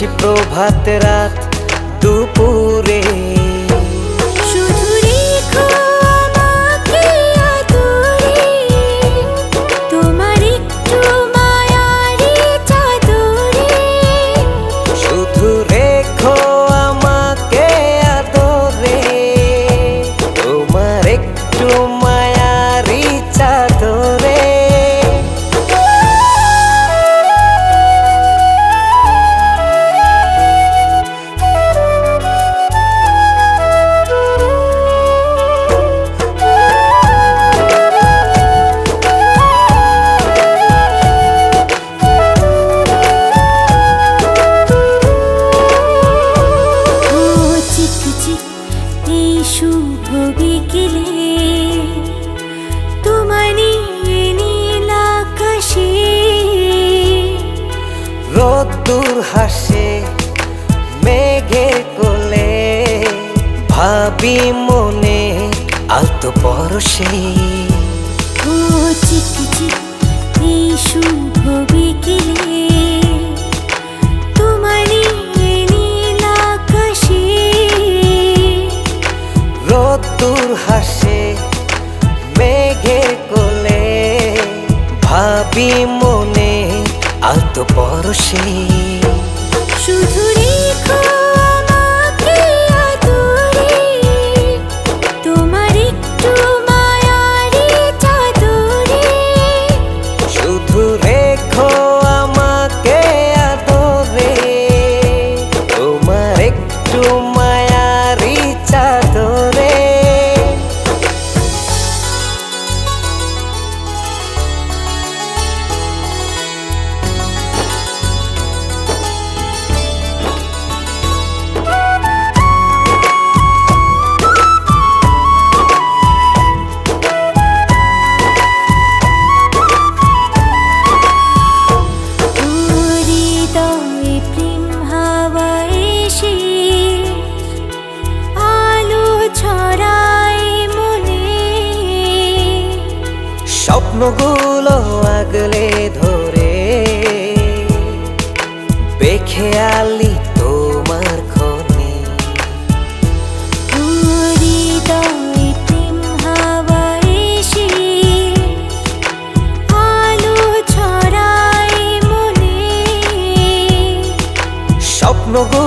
নিশি প্রভাত রাত দুপুরে শুধু রেখো আমাকে আদরে, তোমার একটু মায়ারি চাদরে। শুধু রেখো আমাকে আদরে, তোমার একটু মায়ারি চাদরে। এই শুভ বিকেলে তোমার নিয়ে নীল আকাশে রোদ্দুর হাসে মেঘের কোলে, ভাবি মনে আলতো পরশে। ও চিকচিক এই শুভ বিকেলে তোমার নিয়ে নীল আকাশে রোদ্দুর হাসে মেঘের কোলে, ভাবি মনে আলতো পরশে। শুধু রেখো আমাকে আদরে, তোমার একটু মায়ারি চাদরে। শুধু রেখো আমাকে আদরে, তোমার একটু মায়ারি চাদরে। হৃদয়ে প্রেম হাওয়ায় এসে আলো ছড়ায় মনে, স্বপ্নগুলো আগলে ধরে বেখেয়ালি তোমার ক্ষণে। হৃদয়ে প্রেম হাওয়ায় এসে আলো ছড়ায় মনে, স্বপ্নগুলো